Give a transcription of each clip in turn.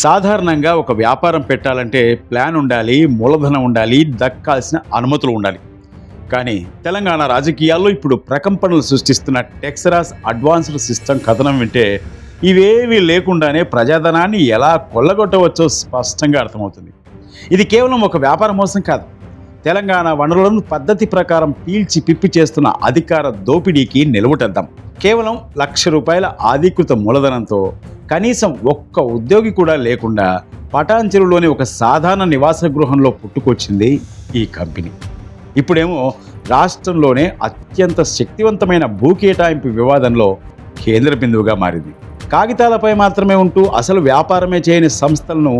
సాధారణంగా ఒక వ్యాపారం పెట్టాలంటే ప్లాన్ ఉండాలి, మూలధనం ఉండాలి, దక్కాల్సిన అనుమతులు ఉండాలి. కానీ తెలంగాణ రాజకీయాల్లో ఇప్పుడు ప్రకంపనలు సృష్టిస్తున్న టెక్సరాస్ అడ్వాన్స్డ్ సిస్టమ్ కథనం వింటే ఇవేవీ లేకుండానే ప్రజాధనాన్ని ఎలా కొల్లగొట్టవచ్చో స్పష్టంగా అర్థమవుతుంది. ఇది కేవలం ఒక వ్యాపార మోసం కాదు, తెలంగాణ వనరులను పద్ధతి ప్రకారం పీల్చి పిప్పి చేస్తున్న అధికార దోపిడీకి నిలువుటద్దాం. కేవలం ₹1,00,000 ఆధీకృత మూలధనంతో కనీసం ఒక్క ఉద్యోగి కూడా లేకుండా పటాన్చెరులోని ఒక సాధారణ నివాస గృహంలో పుట్టుకొచ్చింది ఈ కంపెనీ. ఇప్పుడేమో రాష్ట్రంలోనే అత్యంత శక్తివంతమైన భూ కేటాయింపు వివాదంలో కేంద్ర బిందువుగా మారింది. కాగితాలపై మాత్రమే ఉంటూ అసలు వ్యాపారమే చేయని సంస్థలను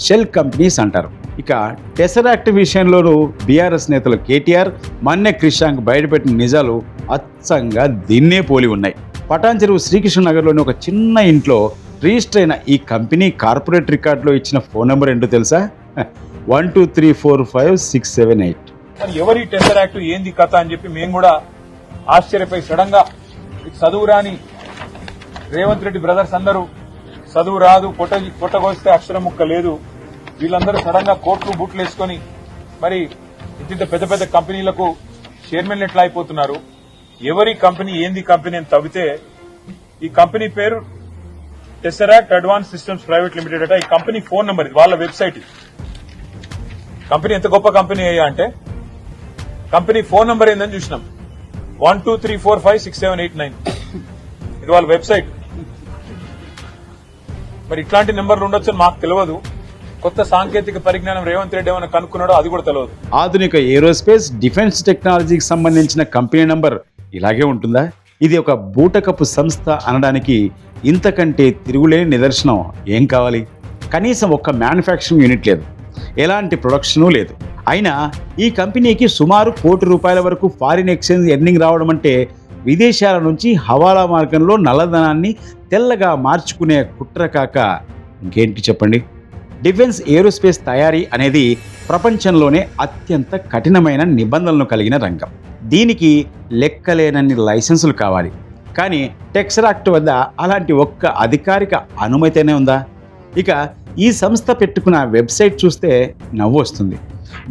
షెల్ కంపెనీస్ అంటారు. ఇక టెసరాక్ట్ విషయంలోనూ బీఆర్ఎస్ నేతలు కేటీఆర్, మన్నె క్రిషాంక్ బయటపెట్టిన నిజాలు అచ్చంగా దీన్నే పోలి ఉన్నాయి. పటాన్చెరువు శ్రీకృష్ణ నగర్లోని ఒక చిన్న ఇంట్లో రిజిస్టర్ అయిన ఈ కంపెనీ కార్పొరేట్ రికార్డులో ఇచ్చిన ఫోన్ నెంబర్ ఏంటో తెలుసా? 12345678. ఎవరి టెసరాక్ట్ ఏంది కథ అని చెప్పి మేము కూడా ఆశ్చర్యపోయి సడన్ గా చదువు రాని రేవంత్ రెడ్డి బ్రదర్స్ అందరూ చదువు రాదు, పొట్టగోస్తే అక్షరం ముక్క లేదు, వీళ్ళందరూ సడన్ గా కోట్లు బూట్లు వేసుకొని మరి ఇంత పెద్ద పెద్ద కంపెనీలకు చైర్మన్లు ఎట్లా అయిపోతున్నారు, ఎవరి కంపెనీ ఏంది కంపెనీ అని తవ్వితే ఈ కంపెనీ పేరు టెసరాక్ట్ అడ్వాన్స్ సిస్టమ్స్ ప్రైవేట్ లిమిటెడ్ అట. ఈ కంపెనీ ఫోన్ నెంబర్ ఇది, వాళ్ళ వెబ్సైట్ ఇది. కంపెనీ ఎంత గొప్ప కంపెనీ అయ్యా అంటే కంపెనీ ఫోన్ నెంబర్ ఏందని చూసినాం, 12345678 ఇది వాళ్ళ వెబ్సైట్. మరి ఇట్లాంటి నెంబర్లు ఉండొచ్చు మాకు తెలియదు. కొత్త సాంకేతిక పరిజ్ఞానం రేవంత్ రెడ్డి ఏమైనా కనుక్కున్నాడో అది కూడా తెలియదు. ఆధునిక ఏరోస్పేస్, డిఫెన్స్ టెక్నాలజీకి సంబంధించిన కంపెనీ నంబర్ ఇలాగే ఉంటుందా? ఇది ఒక బూటకపు సంస్థ అనడానికి ఇంతకంటే తిరుగులేని నిదర్శనం ఏం కావాలి? కనీసం ఒక్క మ్యానుఫ్యాక్చరింగ్ యూనిట్ లేదు, ఎలాంటి ప్రొడక్షను లేదు. అయినా ఈ కంపెనీకి సుమారు ₹1,00,00,000 వరకు ఫారిన్ ఎక్స్చేంజ్ ఎర్నింగ్ రావడం అంటే విదేశాల నుంచి హవాలా మార్గంలో నల్లధనాన్ని తెల్లగా మార్చుకునే కుట్ర కాక ఇంకేంటి చెప్పండి? డిఫెన్స్ ఏరోస్పేస్ తయారీ అనేది ప్రపంచంలోనే అత్యంత కఠినమైన నిబంధనలు కలిగిన రంగం. దీనికి లెక్కలేనన్ని లైసెన్సులు కావాలి. కానీ టెక్సరాక్ట్ వద్ద అలాంటి ఒక్క అధికారిక అనుమతినే ఉందా? ఇక ఈ సంస్థ పెట్టుకున్న వెబ్సైట్ చూస్తే నవ్వు వస్తుంది.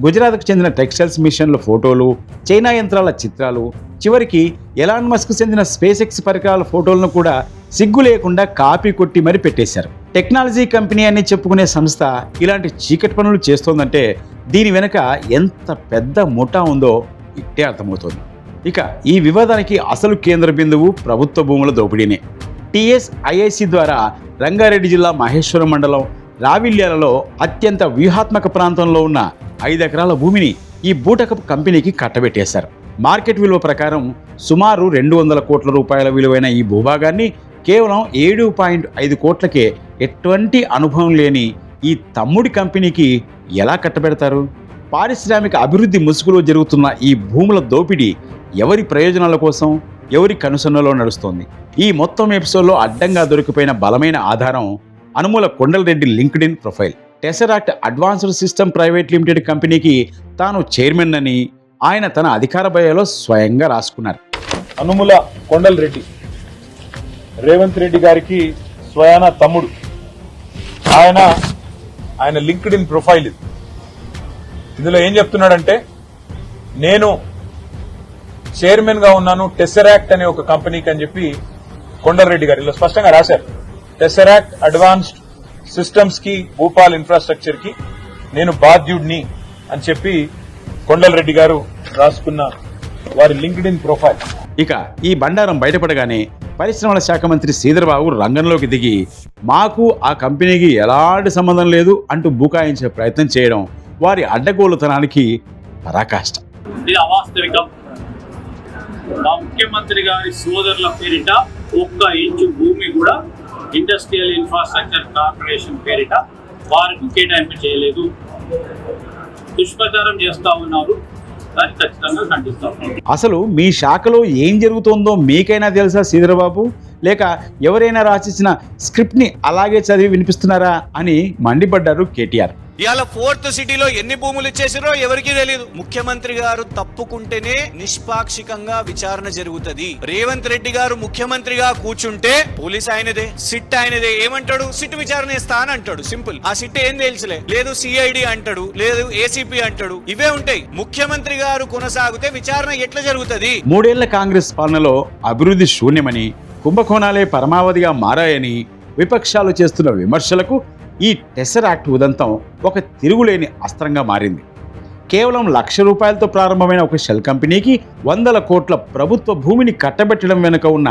గుజరాత్కు చెందిన టెక్స్టైల్స్ మిషన్ల ఫోటోలు, చైనా యంత్రాల చిత్రాలు, చివరికి ఎలాన్ మస్క్ చెందిన స్పేస్ ఎక్స్ పరికరాల ఫోటోలను కూడా సిగ్గు లేకుండా కాపీ కొట్టి మరీ పెట్టేశారు. టెక్నాలజీ కంపెనీ అని చెప్పుకునే సంస్థ ఇలాంటి చీకటి పనులు చేస్తోందంటే దీని వెనుక ఎంత పెద్ద ముఠా ఉందో ఇట్టే అర్థమవుతోంది. ఇక ఈ వివాదానికి అసలు కేంద్ర బిందువు ప్రభుత్వ భూముల దోపిడీనే. TSIIC ద్వారా రంగారెడ్డి జిల్లా మహేశ్వరం మండలం రావిల్యాలలో అత్యంత వ్యూహాత్మక ప్రాంతంలో ఉన్న 5 ఎకరాల భూమిని ఈ బూటకపు కంపెనీకి కట్టబెట్టేశారు. మార్కెట్ విలువ ప్రకారం సుమారు ₹200 కోట్ల విలువైన ఈ భూభాగాన్ని కేవలం 7.5 కోట్లకే ఎటువంటి అనుభవం లేని ఈ తమ్ముడి కంపెనీకి ఎలా కట్టబెడతారు? పారిశ్రామిక అభివృద్ధి ముసుగులో జరుగుతున్న ఈ భూముల దోపిడీ ఎవరి ప్రయోజనాల కోసం, ఎవరి కనుసన్నలో నడుస్తోంది? ఈ మొత్తం ఎపిసోడ్లో అడ్డంగా దొరికిపోయిన బలమైన ఆధారం Anumula Kondalareddy LinkedIn profile. Tesseract advanced system private limited కంపెనీకి తాను చైర్మన్ అని ఆయన తన అధికార బయోలో స్వయంగా రాసుకున్నారు. అనుమూల కొండలరెడ్డి రేవంత్ రెడ్డి గారికి స్వయాన తమ్ముడు. ఆయన లింక్డ్ఇన్ ప్రొఫైల్ ఇది. ఇందులో ఏం చెప్తున్నాడంటే, నేను చైర్మన్ గా ఉన్నాను టెసరాక్ట్ అనే ఒక కంపెనీకి అని చెప్పి కొండలరెడ్డి గారు ఇలా స్పష్టంగా రాశారు. టెసరాక్ట్ అడ్వాన్స్డ్ సిస్టమ్స్ కి, భూపాల్ ఇన్ఫ్రాస్ట్రక్చర్ కి నేను బాధ్యుడిని అని చెప్పి కొండలరెడ్డి గారు రాసుకున్న వారి లింక్డ్ఇన్ ప్రొఫైల్. ఇక ఈ బండారం బయటపడగానే పరిశ్రమల శాఖ మంత్రి శ్రీధర్బాబు రంగంలోకి దిగి మాకు ఆ కంపెనీకి ఎలాంటి సంబంధం లేదు అంటూ బుకాయించే ప్రయత్నం చేయడం వారి అడ్డగోలుతనానికి పరాకాష్ట. ఇది అవాస్తవికం. మా ముఖ్యమంత్రి గారి సోదరుల పేరిట 1 ఇంచు భూమి కూడా ఇండస్ట్రియల్ ఇన్ఫ్రాస్ట్రక్చర్ కార్పొరేషన్ పేరిట వారికి కేటాయింపు చేయలేదు. దుష్ప్రచారం చేస్తా ఉన్నారు, దాన్ని ఖచ్చితంగా ఖండిస్తాం. అసలు మీ శాఖలో ఏం జరుగుతోందో మీకైనా తెలుసా శ్రీధర్బాబు? లేక ఎవరైనా రాసిచ్చిన స్క్రిప్ట్ని అలాగే చదివి వినిపిస్తున్నారా అని మండిపడ్డారు కేటీఆర్. ఇవాళ 4th సిటీలో ఎన్ని భూములు ఇచ్చేసారో ఎవరికీ తెలియదు. ముఖ్యమంత్రి గారు తప్పుకుంటేనే నిష్పాక్షికంగా విచారణ జరుగుతుంది. రేవంత్ రెడ్డి గారు ముఖ్యమంత్రిగా కూర్చుంటే పోలీస్ ఆయనదే, సిట్ ఆయనదే. ఏమంటాడు? సిట్ విచారణ చేస్తా అని అంటాడు. సింపుల్. ఆ సిట్ ఏం తెలుసులే. లేదు సిఐడి అంటాడు, లేదు ఏసీపీ అంటాడు. ఇవే ఉంటాయి. ముఖ్యమంత్రి గారు కొనసాగితే విచారణ ఎట్లా జరుగుతుంది? 3 ఏళ్ల కాంగ్రెస్ పాలనలో అభివృద్ధి శూన్యమని, కుంభకోణాలే పరమావధిగా మారాయని విపక్షాలు చేస్తున్న విమర్శలకు ఈ టెసరాక్ట్ ఉదంతం ఒక తిరుగులేని అస్త్రంగా మారింది. కేవలం ₹1,00,000 ప్రారంభమైన ఒక షెల్ కంపెనీకి 100 కోట్ల ప్రభుత్వ భూమిని కట్టబెట్టడం వెనుక ఉన్న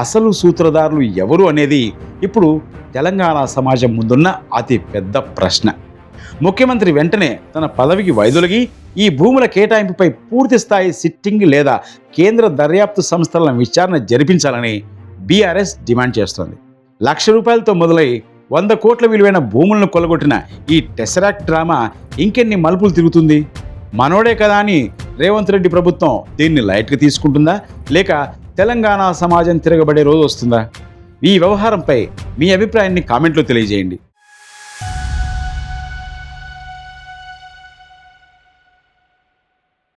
అసలు సూత్రధారులు ఎవరు అనేది ఇప్పుడు తెలంగాణ సమాజం ముందున్న అతి పెద్ద ప్రశ్న. ముఖ్యమంత్రి వెంటనే తన పదవికి వైదొలిగి ఈ భూముల కేటాయింపుపై పూర్తి స్థాయి సిట్టింగ్ లేదా కేంద్ర దర్యాప్తు సంస్థల విచారణ జరిపించాలని బీఆర్ఎస్ డిమాండ్ చేస్తోంది. ₹1,00,000తో మొదలై 100 కోట్ల విలువైన భూములను కొల్లగొట్టిన ఈ టెసరాక్ట్ డ్రామా ఇంకెన్ని మలుపులు తిరుగుతుంది? మనోడే కదా అని రేవంత్ రెడ్డి ప్రభుత్వం దీన్ని లైట్గా తీసుకుంటుందా, లేక తెలంగాణ సమాజం తిరగబడే రోజు వస్తుందా? ఈ వ్యవహారంపై మీ అభిప్రాయాన్ని కామెంట్లో తెలియజేయండి.